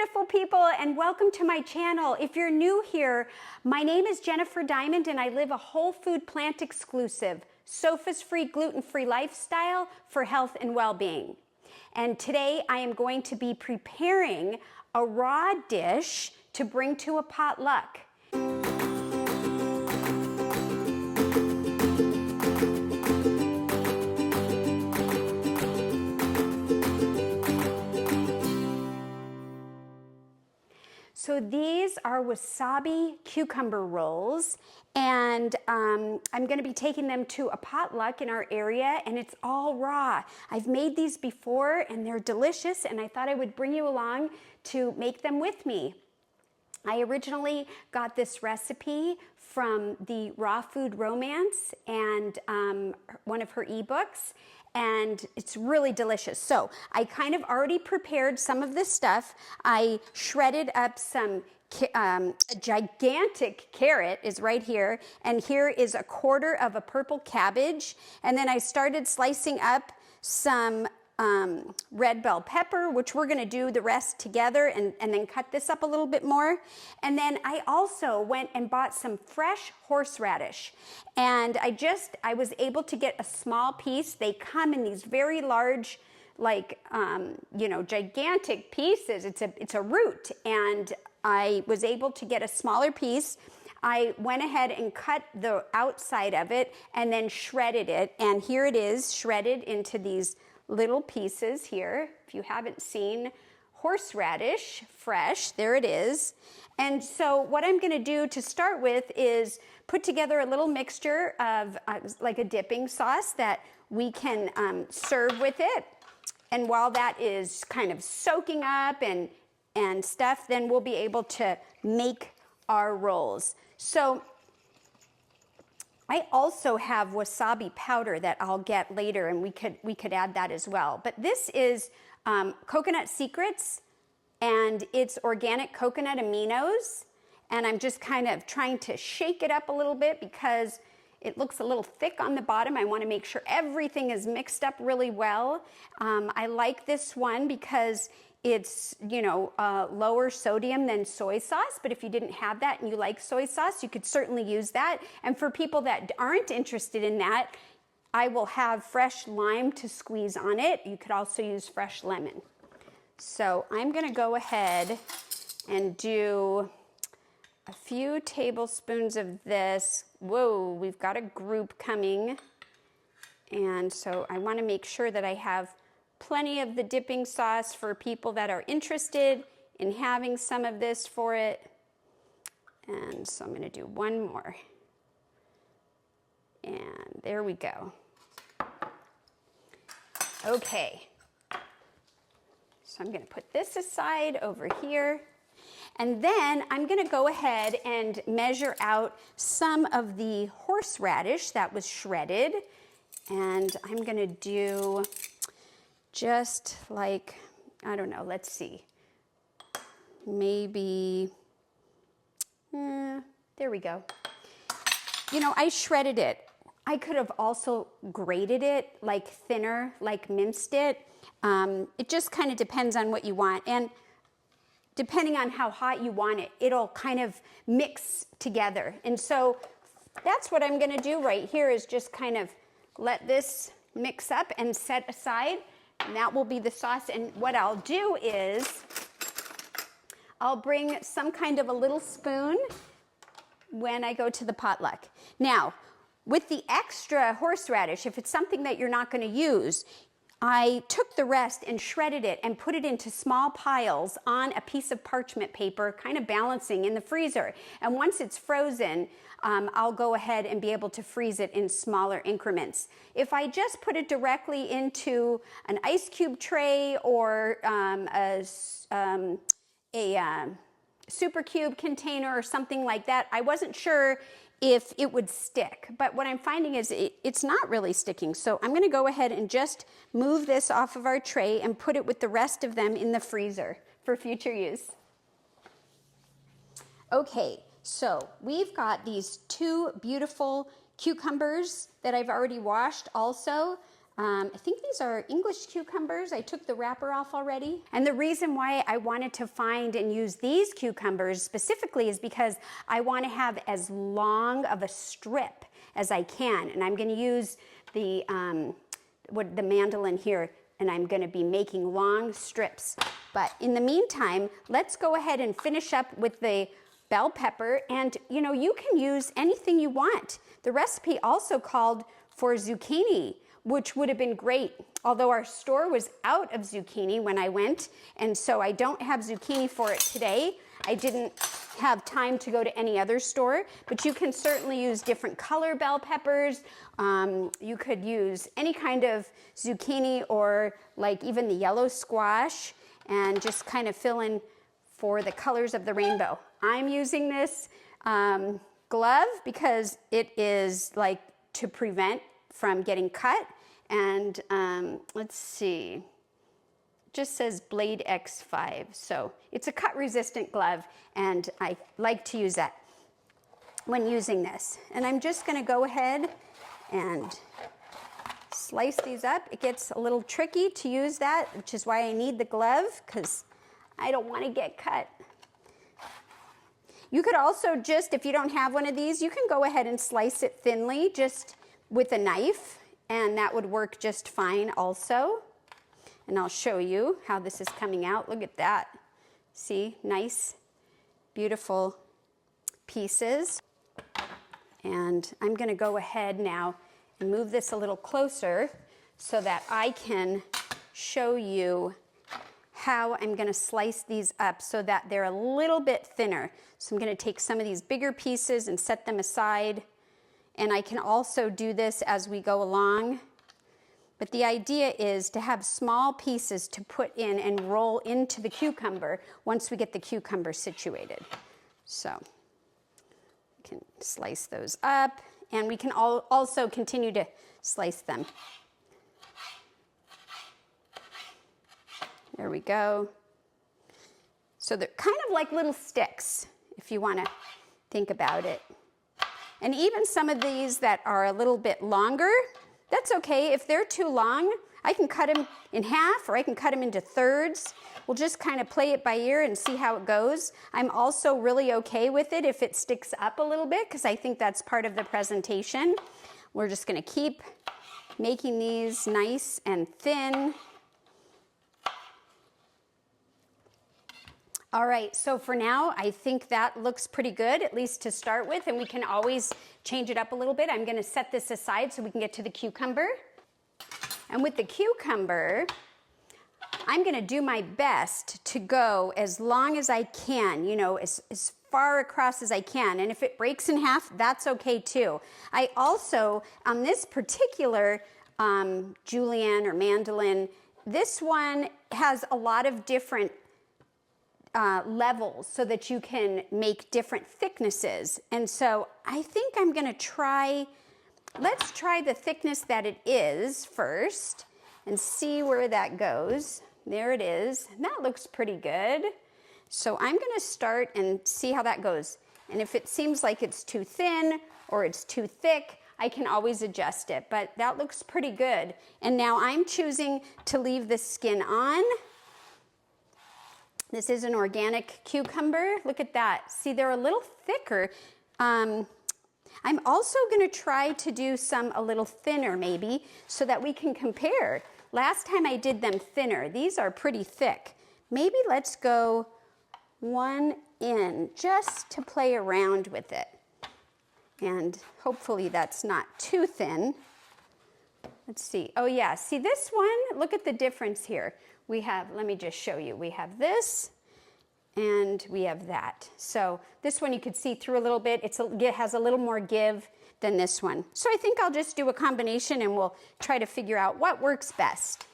beautiful people, and welcome to my channel. If you're new here, my name is Jennifer Diamond and I live a whole food plant exclusive, SOFA's-free, gluten-free lifestyle for health and well-being. And today I am going to be preparing a raw dish to bring to a potluck. So these are wasabi cucumber rolls, and I'm going to be taking them to a potluck in our area, and it's all raw. I've made these before and they're delicious, and I thought I would bring you along to make them with me. I originally got this recipe from the Raw Food Romance and one of her ebooks, and it's really delicious. So I kind of already prepared some of this stuff. I shredded up some, a gigantic carrot is right here, and here is a quarter of a purple cabbage, and then I started slicing up some red bell pepper, which we're gonna do the rest together and then cut this up a little bit more. And then I also went and bought some fresh horseradish. And I was able to get a small piece. They come in these very large, like, you know, gigantic pieces. It's a root. And I was able to get a smaller piece. I went ahead and cut the outside of it and then shredded it. And here it is, shredded into these little pieces here. If you haven't seen horseradish fresh, there it is. And so what I'm going to do to start with is put together a little mixture of like a dipping sauce that we can serve with it. And while that is kind of soaking up and stuff, then we'll be able to make our rolls. So I also have wasabi powder that I'll get later, and we could add that as well. But this is Coconut Secrets, and it's organic coconut aminos. And I'm just kind of trying to shake it up a little bit because it looks a little thick on the bottom. I want to make sure everything is mixed up really well. I like this one because it's, you know, lower sodium than soy sauce, but if you didn't have that and you like soy sauce, you could certainly use that. And for people that aren't interested in that, I will have fresh lime to squeeze on it. You could also use fresh lemon. So I'm gonna go ahead and do a few tablespoons of this. Whoa, we've got a group coming. And so I wanna make sure that I have plenty of the dipping sauce for people that are interested in having some of this for it. And so I'm going to do one more. And there we go. Okay. So I'm going to put this aside over here. And then I'm going to go ahead and measure out some of the horseradish that was shredded. And I'm going to do just like, I don't know, let's see, maybe, there we go. You know, I shredded it. I could have also grated it, like thinner, like minced it. It just kind of depends on what you want. And depending on how hot you want it, it'll kind of mix together. And so that's what I'm gonna do right here, is just kind of let this mix up and set aside. And that will be the sauce. And what I'll do is I'll bring some kind of a little spoon when I go to the potluck. Now, with the extra horseradish, if it's something that you're not going to use, I took the rest and shredded it and put it into small piles on a piece of parchment paper, kind of balancing in the freezer. And once it's frozen, I'll go ahead and be able to freeze it in smaller increments. If I just put it directly into an ice cube tray or a super cube container or something like that, I wasn't sure if it would stick. But what I'm finding is it's not really sticking. So I'm going to go ahead and just move this off of our tray and put it with the rest of them in the freezer for future use. Okay. So we've got these two beautiful cucumbers that I've already washed also. I think these are English cucumbers. I took the wrapper off already. And the reason why I wanted to find and use these cucumbers specifically is because I want to have as long of a strip as I can. And I'm going to use the mandolin here, and I'm going to be making long strips. But in the meantime, let's go ahead and finish up with the bell pepper. And you can use anything you want. The recipe also called for zucchini, which would have been great, although our store was out of zucchini when I went, and so I don't have zucchini for it today. I didn't have time to go to any other store, but you can certainly use different color bell peppers. You could use any kind of zucchini or like even the yellow squash, and just kind of fill in for the colors of the rainbow. I'm using this glove because it is like to prevent from getting cut, and let's see, it just says Blade X5, so it's a cut resistant glove, and I like to use that when using this. And I'm just going to go ahead and slice these up. It gets a little tricky to use that, which is why I need the glove, because I don't want to get cut. You could also just, if you don't have one of these, you can go ahead and slice it thinly just with a knife, and that would work just fine also. And I'll show you how this is coming out. Look at that. See, nice, beautiful pieces. And I'm going to go ahead now and move this a little closer so that I can show you how I'm going to slice these up so that they're a little bit thinner. So I'm going to take some of these bigger pieces and set them aside. And I can also do this as we go along. But the idea is to have small pieces to put in and roll into the cucumber once we get the cucumber situated. So we can slice those up, and we can also continue to slice them. There we go. So they're kind of like little sticks, if you want to think about it. And even some of these that are a little bit longer, that's okay. If they're too long, I can cut them in half, or I can cut them into thirds. We'll just kind of play it by ear and see how it goes. I'm also really okay with it if it sticks up a little bit, because I think that's part of the presentation. We're just going to keep making these nice and thin. All right, so for now, I think that looks pretty good, at least to start with, and we can always change it up a little bit. I'm going to set this aside so we can get to the cucumber. And with the cucumber, I'm going to do my best to go as long as I can, as far across as I can. And if it breaks in half, that's okay too. I also, on this particular julienne or mandolin, this one has a lot of different levels so that you can make different thicknesses. And so I think I'm going to try, let's try the thickness that it is first and see where that goes. There it is. That looks pretty good. So I'm going to start and see how that goes. And if it seems like it's too thin or it's too thick, I can always adjust it. But that looks pretty good. And now I'm choosing to leave the skin on. This is an organic cucumber. Look at that. See, they're a little thicker. I'm also going to try to do some a little thinner maybe so that we can compare. Last time I did them thinner. These are pretty thick. Maybe let's go one in just to play around with it. And hopefully that's not too thin. Let's see. Oh yeah, see this one? Look at the difference here. We have, let me just show you. We have this and we have that. So this one you could see through a little bit. It has a little more give than this one. So I think I'll just do a combination and we'll try to figure out what works best.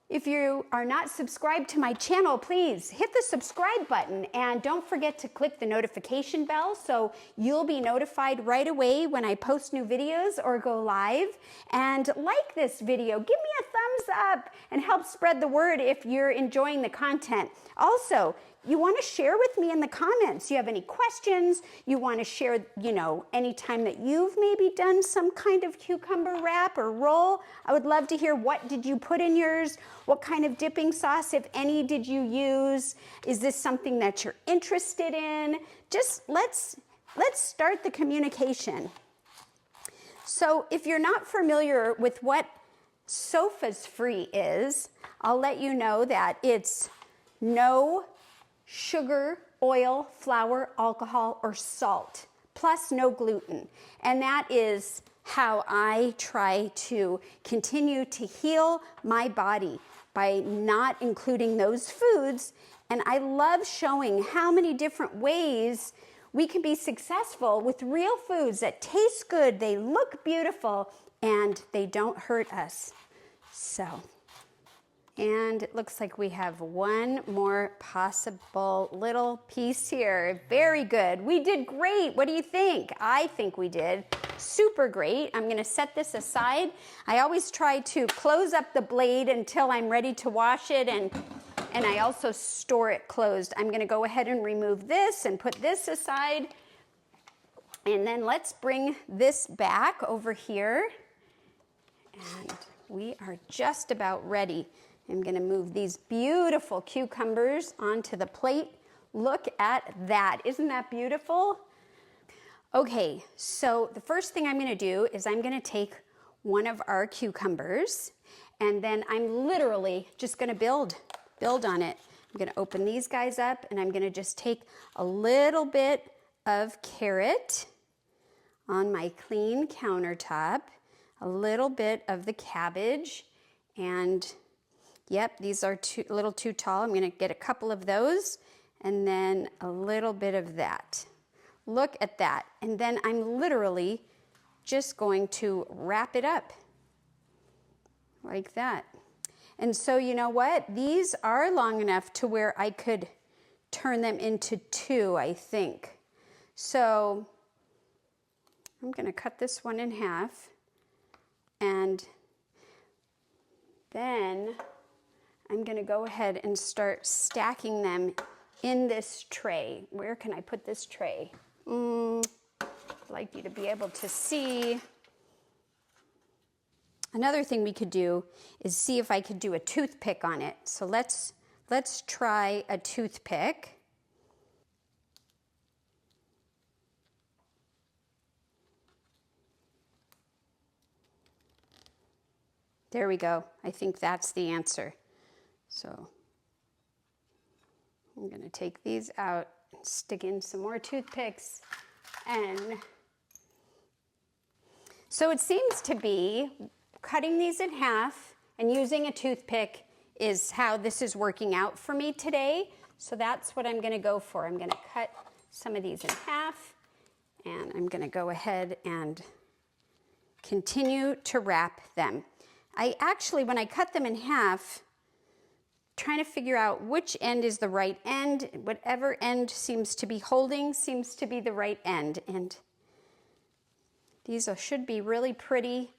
If you are not subscribed to my channel, please hit the subscribe button and don't forget to click the notification bell so you'll be notified right away when I post new videos or go live. And like this video, give me a thumbs thumbs up and help spread the word if you're enjoying the content. Also, you want to share with me in the comments. You have any questions? You want to share, any time that you've maybe done some kind of cucumber wrap or roll. I would love to hear, what did you put in yours? What kind of dipping sauce, if any, did you use? Is this something that you're interested in? Just let's start the communication. So if you're not familiar with what Sofa's Free is, I'll let you know that it's no sugar, oil, flour, alcohol, or salt, plus no gluten. And that is how I try to continue to heal my body, by not including those foods. And I love showing how many different ways we can be successful with real foods that taste good, they look beautiful, and they don't hurt us. And it looks like we have one more possible little piece here. Very good. We did great. What do you think? I think we did super great. I'm going to set this aside. I always try to close up the blade until I'm ready to wash it, and I also store it closed. I'm going to go ahead and remove this and put this aside. And then let's bring this back over here. And we are just about ready. I'm going to move these beautiful cucumbers onto the plate. Look at that. Isn't that beautiful? Okay, so the first thing I'm going to do is I'm going to take one of our cucumbers, and then I'm literally just going to build on it. I'm going to open these guys up, and I'm going to just take a little bit of carrot on my clean countertop, a little bit of the cabbage, and yep, these are a little too tall. I'm going to get a couple of those, and then a little bit of that. Look at that. And then I'm literally just going to wrap it up like that. And so you know what? These are long enough to where I could turn them into two, I think. So I'm going to cut this one in half, and then I'm going to go ahead and start stacking them in this tray. Where can I put this tray? I'd like you to be able to see. Another thing we could do is see if I could do a toothpick on it. So let's try a toothpick. There we go. I think that's the answer. So I'm going to take these out, stick in some more toothpicks, and so it seems to be cutting these in half and using a toothpick is how this is working out for me today. So that's what I'm going to go for. I'm going to cut some of these in half, and I'm going to go ahead and continue to wrap them. I actually, when I cut them in half, trying to figure out which end is the right end. Whatever end seems to be holding seems to be the right end. And these should be really pretty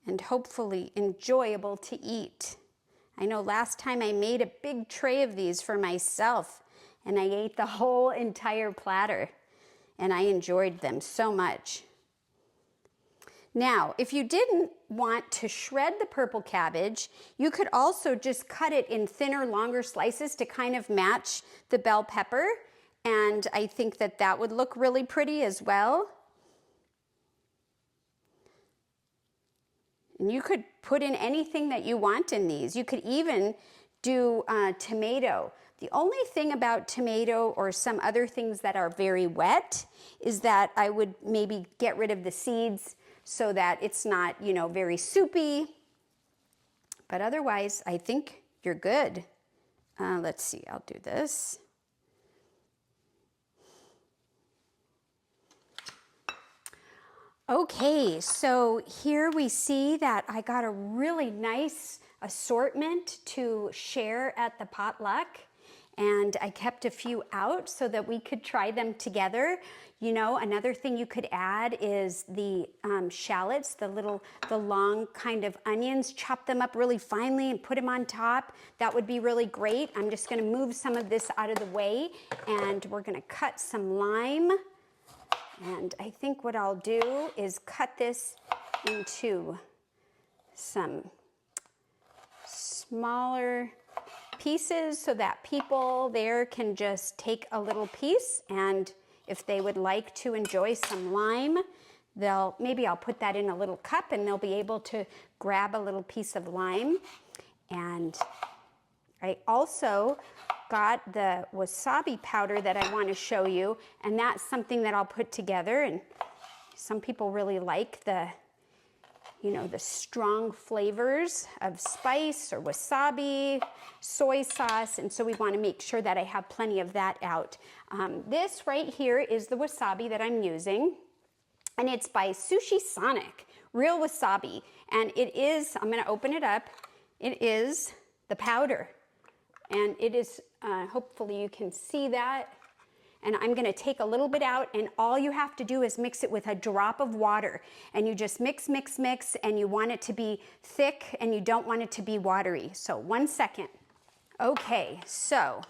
and hopefully enjoyable to eat. I know last time I made a big tray of these for myself, and I ate the whole entire platter, and I enjoyed them so much. Now, if you didn't want to shred the purple cabbage, you could also just cut it in thinner, longer slices to kind of match the bell pepper. And I think that that would look really pretty as well. And you could put in anything that you want in these. You could even do tomato. The only thing about tomato or some other things that are very wet is that I would maybe get rid of the seeds so that it's not, very soupy. But otherwise, I think you're good. Let's see, I'll do this. Okay, so here we see that I got a really nice assortment to share at the potluck. and I kept a few out so that we could try them together. You know, another thing you could add is the shallots, the long kind of onions. Chop them up really finely and put them on top. That would be really great. I'm just gonna move some of this out of the way, and we're gonna cut some lime. And I think what I'll do is cut this into some smaller pieces so that people there can just take a little piece, and if they would like to enjoy some lime, maybe I'll put that in a little cup and they'll be able to grab a little piece of lime. And I also got the wasabi powder that I want to show you, and that's something that I'll put together. And some people really like the strong flavors of spice or wasabi, soy sauce, and so we want to make sure that I have plenty of that out. This right here is the wasabi that I'm using, and it's by Sushi Sonic, real wasabi, and it is, I'm going to open it up, it is the powder, and it is, hopefully you can see that. And I'm gonna take a little bit out, and all you have to do is mix it with a drop of water. And you just mix, mix, mix, and you want it to be thick and you don't want it to be watery. So 1 second. Okay, so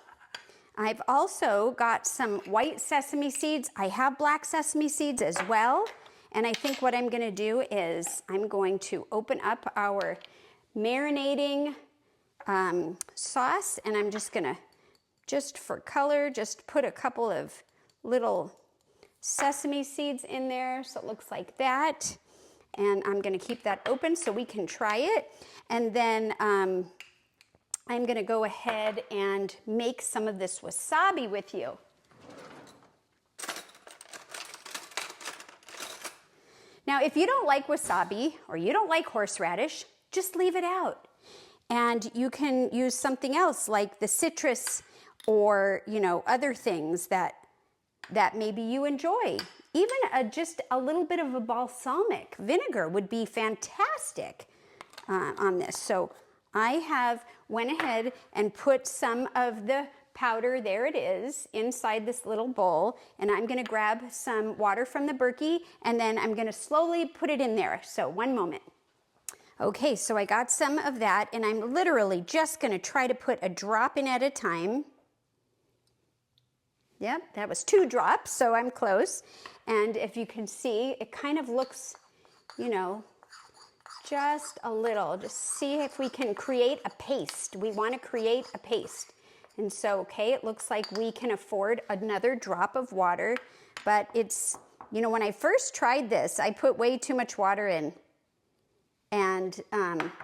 I've also got some white sesame seeds. I have black sesame seeds as well. And I think what I'm gonna do is I'm going to open up our marinating sauce, and I'm just gonna, just for color, just put a couple of little sesame seeds in there so it looks like that. And I'm gonna keep that open so we can try it. And then I'm gonna go ahead and make some of this wasabi with you. Now, if you don't like wasabi or you don't like horseradish, just leave it out. And you can use something else like the citrus or, you know, other things that maybe you enjoy. Even just a little bit of a balsamic vinegar would be fantastic on this. So I went ahead and put some of the powder, there it is, inside this little bowl, and I'm gonna grab some water from the Berkey, and then I'm gonna slowly put it in there. So 1 moment. Okay, so I got some of that, and I'm literally just gonna try to put a drop in at a time. Yep, that was 2 drops, so I'm close. And if you can see, it kind of looks, you know, just a little. Just see if we can create a paste. We want to create a paste. And so, okay, it looks like we can afford another drop of water, but it's, you know, when I first tried this, I put way too much water in, and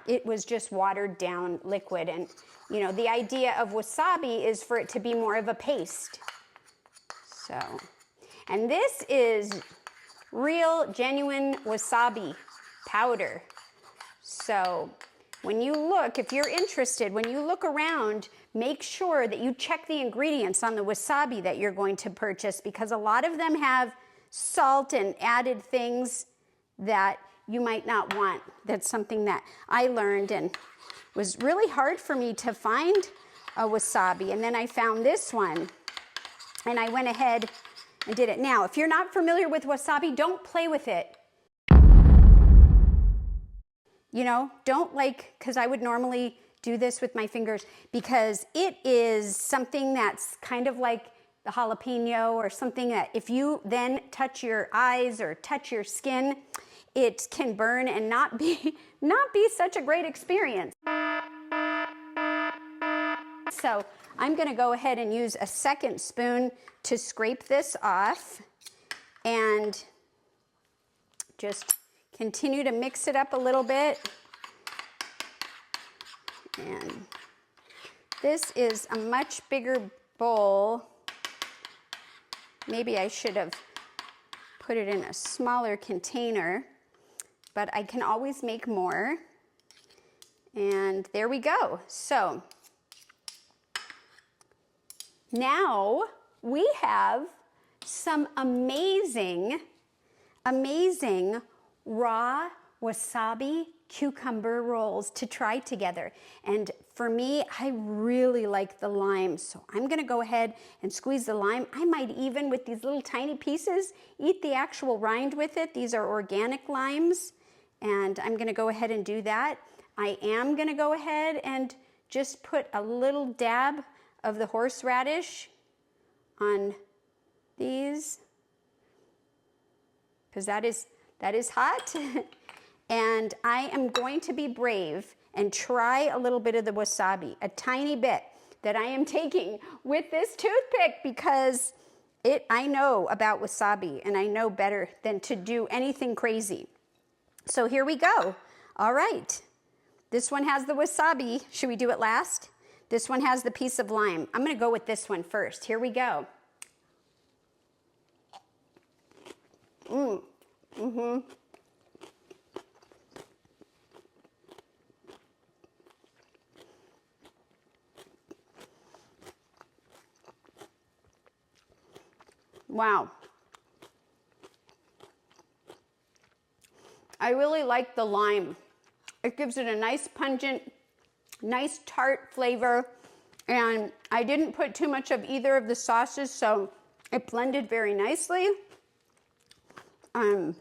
it was just watered down liquid. And, you know, the idea of wasabi is for it to be more of a paste. So, and this is real, genuine wasabi powder. So when you look, if you're interested, when you look around, make sure that you check the ingredients on the wasabi that you're going to purchase, because a lot of them have salt and added things that you might not want. That's something that I learned, and was really hard for me to find a wasabi. And then I found this one, and I went ahead and did it. Now, if you're not familiar with wasabi, don't play with it. You know, don't because I would normally do this with my fingers, because it is something that's kind of like the jalapeno, or something that if you then touch your eyes or touch your skin, it can burn and not be such a great experience. So I'm gonna go ahead and use a second spoon to scrape this off, and just continue to mix it up a little bit. And this is a much bigger bowl. Maybe I should have put it in a smaller container, but I can always make more. And there we go. So now we have some amazing, amazing raw wasabi cucumber rolls to try together. And for me, I really like the lime, so I'm gonna go ahead and squeeze the lime. I might even, with these little tiny pieces, eat the actual rind with it. These are organic limes, and I'm gonna go ahead and do that. I am gonna go ahead and just put a little dab of the horseradish on these, because that is hot. And I am going to be brave and try a little bit of the wasabi, a tiny bit that I am taking with this toothpick, because I know about wasabi and I know better than to do anything crazy. So here we go. All right. This one has the wasabi. Should we do it last? This one has the piece of lime. I'm gonna go with this one first. Here we go. Wow. I really like the lime. It gives it a nice pungent, nice tart flavor. And I didn't put too much of either of the sauces, so it blended very nicely. I'm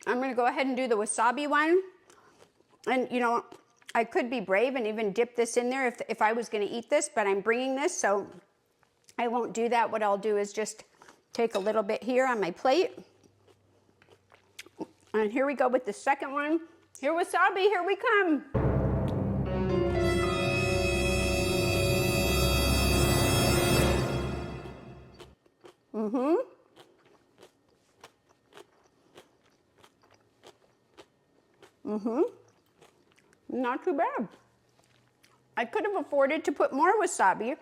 gonna go ahead and do the wasabi one. And you know, I could be brave and even dip this in there if I was gonna eat this, but I'm bringing this, so I won't do that. What I'll do is just take a little bit here on my plate. And here we go with the second one. Here, wasabi, here we come. Not too bad. I could have afforded to put more wasabi.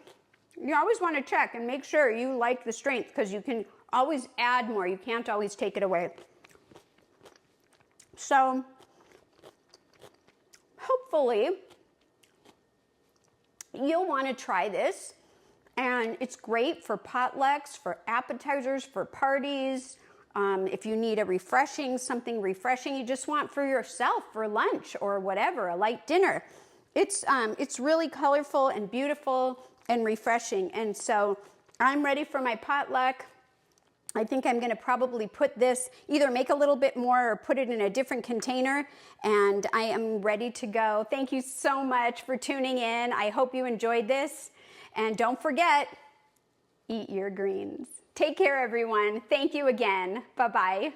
You always want to check and make sure you like the strength, because you can always add more. You can't always take it away. So hopefully you'll want to try this, and it's great for potlucks, for appetizers, for parties. If you need something refreshing you just want for yourself for lunch or whatever, a light dinner. It's really colorful and beautiful and refreshing. And so I'm ready for my potluck. I think I'm gonna probably put this, either make a little bit more or put it in a different container, and I am ready to go. Thank you so much for tuning in. I hope you enjoyed this. And don't forget, eat your greens. Take care, everyone. Thank you again. Bye-bye.